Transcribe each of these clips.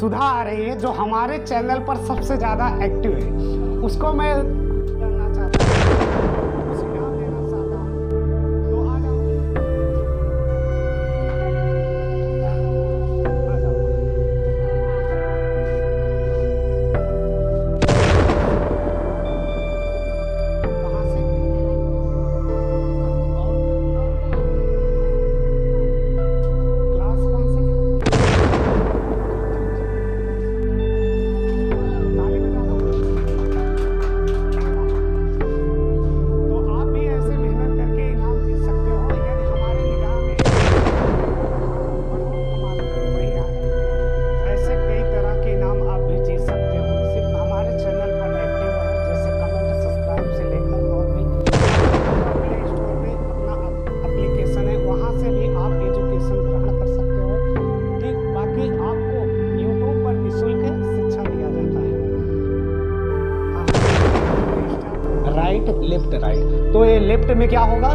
सुधा आ रही है जो हमारे चैनल पर सबसे ज़्यादा एक्टिव है, उसको मैं करना चाहता हूँ, उसे नाम देना चाहता हूँ। तो आ जाओ, आ जाओ। कहाँ से? क्लास कौन सी? ताली बजा दो। तो आप भी ऐसे मेहनत करके इनाम जीत सकते हो यदि हमारे निगाह में कमाल वही है। ऐसे कई तरह के इनाम आप भी जीत सकते हो, सिर्फ हमारे चैनल पर एक्टिव है, जैसे कमेंट सब्सक्राइब से लेकर और भी प्ले स्टोर में अपना एप्लीकेशन है, वहाँ से भी आप एजुकेशन ग्रहण कर सकते हो। ठीक, बाकी आपको यूट्यूब पर निःशुल्क शिक्षा दिया जाता है। राइट लेफ्ट राइट, तो ये लेफ्ट में क्या होगा?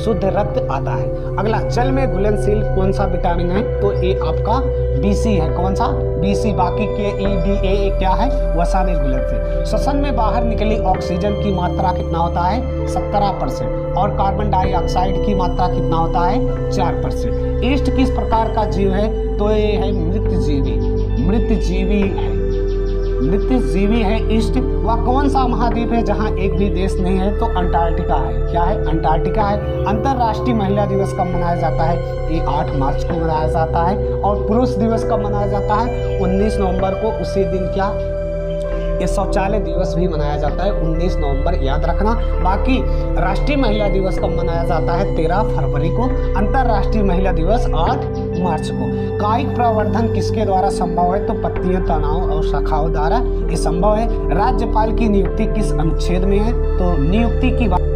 शुद्ध रक्त आता है। अगला, जल में घुलनशील कौन सा विटामिन है? तो ये आपका बीसी है। कौन सा? बीसी। बाकी के ई डी ए क्या है? वसा में घुलनशील। श्वसन में बाहर निकली ऑक्सीजन की मात्रा कितना होता है? 17%। और कार्बन डाइऑक्साइड की मात्रा कितना होता है? 4%। ईस्ट किस प्रकार का जीव है? तो ये है मृतजीवी। मृतजीवी है, मृतजीवी है ईस्ट। वह कौन सा महाद्वीप है जहां एक भी देश नहीं है? तो अंटार्कटिका है। क्या है? अंटार्कटिका है। अंतर्राष्ट्रीय महिला दिवस कब मनाया जाता है? ये 8 मार्च को मनाया जाता है। और पुरुष दिवस कब मनाया जाता है? 19 नवंबर को। उसी दिन क्या ये शौचालय दिवस भी मनाया जाता है, 19 नवंबर, याद रखना। बाकी राष्ट्रीय महिला दिवस कब मनाया जाता है? 13 फरवरी को। अंतर्राष्ट्रीय महिला दिवस 8 मार्च को। कायिक प्रवर्धन किसके द्वारा संभव है? तो पत्तियों, तनाव और शाखाओं द्वारा ये संभव है। राज्यपाल की नियुक्ति किस अनुच्छेद में है? तो नियुक्ति की बात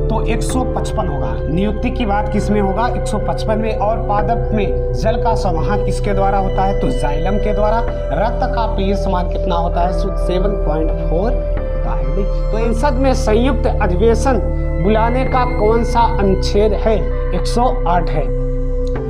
तो 155 होगा। नियुक्ति की बात किस में होगा? 155 में। और पादप में जल का संवहन किसके द्वारा होता है? तो जाइलम के द्वारा। रक्त का पीएच मान कितना होता है? 7.4 होता है। तो संसद में संयुक्त अधिवेशन बुलाने का कौन सा अनुच्छेद है? 108 है।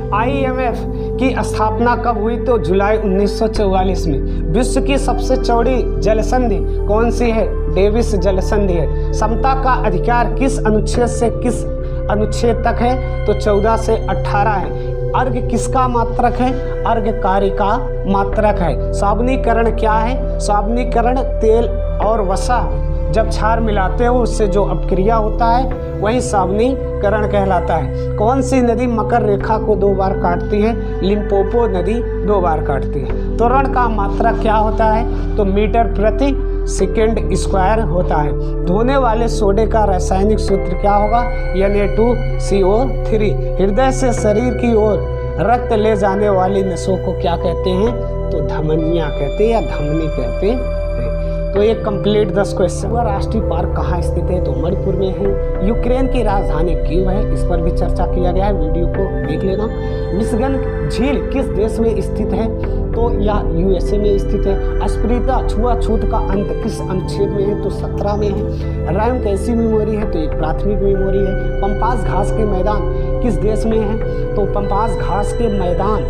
IMF की स्थापना कब हुई? तो जुलाई 1944 में। विश्व की सबसे चौड़ी जलसंधि कौन सी है? डेविस जलसंधि है। समता का अधिकार किस अनुच्छेद से किस अनुच्छेद तक है? तो 14 से 18 है। अर्घ किसका मात्रक है? अर्घ कार्य का मात्रक है। साबुनीकरण क्या है? साबुनीकरण तेल और वसा जब क्षार मिलाते हो उससे जो अपक्रिया होता है वही साबुनीकरण कहलाता है। कौन सी नदी मकर रेखा को 2 बार काटती है? लिम्पोपो नदी 2 बार काटती है। त्वरण का मात्रक क्या होता है? तो मीटर प्रति सेकेंड स्क्वायर होता है। धोने वाले सोडे का रासायनिक सूत्र क्या होगा? Na2CO3। हृदय से शरीर की ओर रक्त ले जाने वाली नसों को क्या कहते हैं? तो धमनियां कहते हैं या धमनी कहते हैं। तो ये कंप्लीट 10 क्वेश्चन। राष्ट्रीय पार्क कहाँ स्थित है? तो मणिपुर में है। यूक्रेन की राजधानी कीव है, इस पर भी चर्चा किया गया है, वीडियो को देख लेना। मिशिगन झील किस देश में स्थित है? तो यह USA में स्थित है। अस्पृश्यता छुआछूत का अंत किस अनुच्छेद में है? तो 17 में है। रैम कैसी मेमोरी है? तो एक प्राथमिक मेमोरी है। पंपास घास के मैदान किस देश में है? तो पंपास घास के मैदान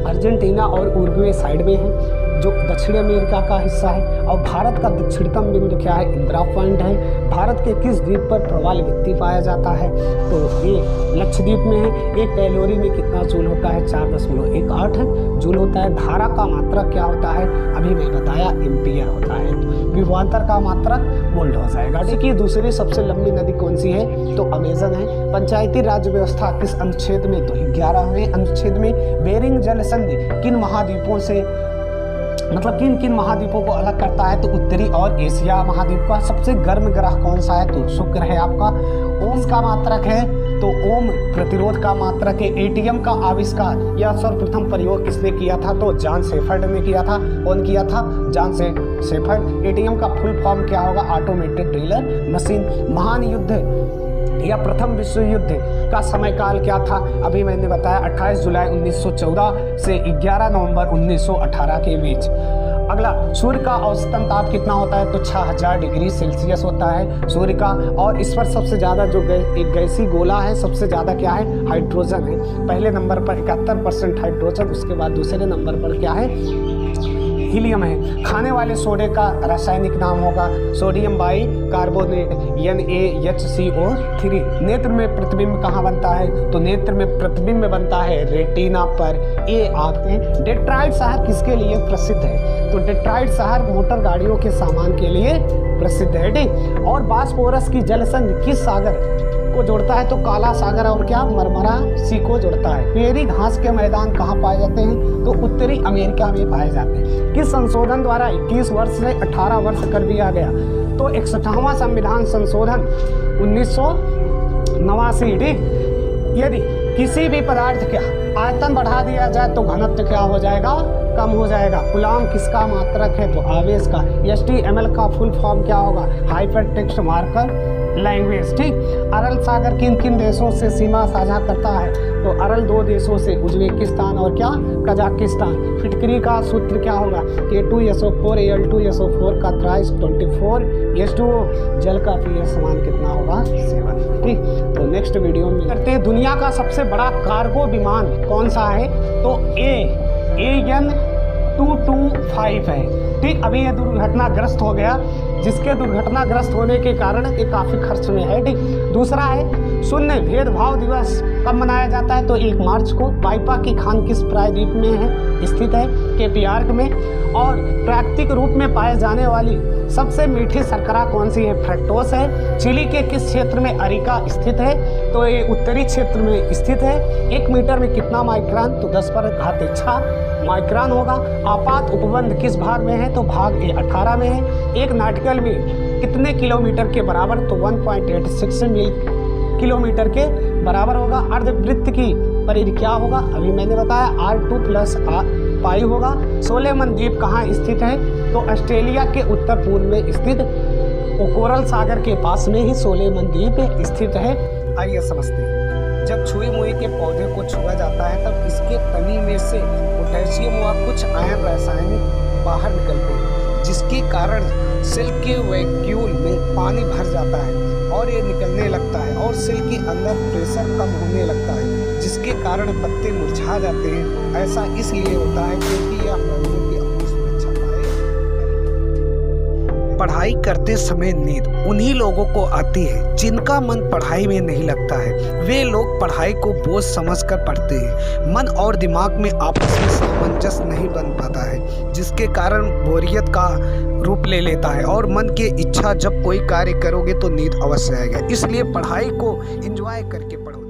अर्जेंटीना और उरुग्वे साइड में है, जो दक्षिण अमेरिका का हिस्सा है। और भारत का दक्षिणतम बिंदु क्या है? इंदिरा पॉइंट है। भारत के किस द्वीप पर प्रवाल भित्ति पाया जाता है? तो ये लक्षद्वीप में है। एक कैलोरी में कितना जूल होता है? 4.18 जूल होता है। धारा का मात्रक क्या होता है? अभी मैं बताया, एम्पियर होता है। विभवांतर का मात्रक वोल्ट हो जाएगा। देखिए, दूसरी सबसे लंबी नदी कौन सी है? तो अमेजन है। पंचायती राज व्यवस्था किस अनुच्छेद में? तो 11वें अनुच्छेद में। बेरिंग जल संधि किन महाद्वीपों से मतलब किन किन महाद्वीपों को अलग करता है? तो उत्तरी और एशिया महाद्वीप का। सबसे गर्म ग्रह कौन सा है? तो शुक्र है आपका। ओम का मात्रक है? तो ओम प्रतिरोध का मात्रक है। ATM का आविष्कार या सर्वप्रथम प्रयोग किसने किया था? तो जॉन शेफर्ड ने किया था। कौन किया था? John shepherd. ATM का फुल फॉर्म क्या होगा? Automated teller machine. महान युद्ध या प्रथम विश्व युद्ध का समय काल क्या था? अभी मैंने बताया, 28 जुलाई 1914 से 11 नवंबर 1918 के बीच। अगला, सूर्य का औसतन ताप कितना होता है? तो 6000 डिग्री सेल्सियस होता है सूर्य का। और इस पर सबसे ज़्यादा जो एक गैसीय गोला है, सबसे ज़्यादा क्या है? हाइड्रोजन है। पहले नंबर पर 71% हाइड्रोजन, उसके बाद दूसरे नंबर पर क्या है? हीलियम है। खाने वाले सोडे का रासायनिक नाम होगा सोडियम बाई कार्बोनेट NaHCO3। नेत्र में प्रतिबिंब कहाँ बनता है? तो नेत्र में प्रतिबिंब बनता है रेटिना पर। ये आपके डेट्रॉइट शहर किसके लिए प्रसिद्ध है? तो डेट्रॉइट शहर मोटर गाड़ियों के सामान के लिए प्रसिद्ध है, ठीक। और बास्फोरस की जलसंधि किस सागर को जोड़ता है? तो काला सागर और क्या? मरमरा सी को जोड़ता है। पेरी घास के मैदान कहाँ पाए जाते हैं? तो उत्तरी अमेरिका में पाए जाते हैं। किस संशोधन द्वारा 21 वर्ष से 18 वर्ष कर दिया गया? तो 61वां संविधान संशोधन 1989, ठीक। यदि किसी भी पदार्थ का आयतन बढ़ा दिया जाए तो घनत्व क्या हो जाएगा? कम हो जाएगा। कूलाम किसका मात्रक है? तो आवेश का। HTML का फुल फॉर्म क्या होगा? हाइपर टेक्स्ट मार्कर लैंग्वेज, ठीक। अरल सागर किन किन देशों से सीमा साझा करता है? तो अरल 2 देशों से, उज्बेकिस्तान और क्या? कजाकिस्तान। फिटकरी का सूत्र क्या होगा? K2SO4 Al2SO4 का थ्राइस 24 H2O। जल का pH समान कितना होगा? 7, ठीक। तो नेक्स्ट वीडियो में करते हैं दुनिया का सबसे बड़ा कार्गो विमान कौन सा है? तो AN225 है, ठीक। अभी ये दुर्घटनाग्रस्त हो गया, जिसके दुर्घटनाग्रस्त होने के कारण ये काफ़ी खर्च में है, ठीक। दूसरा है शून्य भेदभाव दिवस कब मनाया जाता है? तो 1 मार्च को। पाइपा की खान किस प्रायद्वीप में है? स्थित है केपी आर्क में। और प्राकृतिक रूप में पाए जाने वाली सबसे मीठी शर्करा कौन सी है? फ्रक्टोस है। चिली के किस क्षेत्र में अरिका स्थित है? तो ये उत्तरी क्षेत्र में स्थित है। 1 मीटर में कितना माइक्रोन? तो 10⁻⁶ माइक्रोन होगा। आपात उपबंध किस भाग में है? तो भाग A18 में है। एक नाटिकल में कितने किलोमीटर के बराबर? तो 1.86 किलोमीटर के बराबर होगा। अर्धवृत्त की परिधि क्या होगा? अभी मैंने बताया R2 + पाई होगा। सोलोमन द्वीप कहाँ स्थित है? तो ऑस्ट्रेलिया के उत्तर पूर्व में स्थित कोरल सागर के पास में ही सोलोमन द्वीप स्थित है। आइए समझते हैं। जब छुई मुई के पौधे को छुआ जाता है तब इसके तनी में से पोटेशियम व कुछ आयन रासायनिक बाहर निकलते हैं, जिसके कारण सेल के वैक्यूल में पानी भर जाता है और ये निकलने लगता है और सेल के अंदर प्रेशर कम होने लगता है, जिसके कारण पत्ते मुरझा जाते हैं। ऐसा इसलिए होता है क्योंकि यह पौधों की अपनी सुरक्षा पाए। पढ़ाई करते समय नींद उन्हीं लोगों को आती है जिनका मन पढ़ाई में नहीं लगता है। वे लोग पढ़ाई को बोझ समझकर पढ़ते हैं। मन और दिमाग में आपस में सामंजस्य नहीं बन पाता है, जिसके कारण बोरियत का रूप ले लेता है और मन की इच्छा जब कोई कार्य करोगे तो नींद अवश्य आएगा। इसलिए पढ़ाई को एंजॉय करके पढ़ो।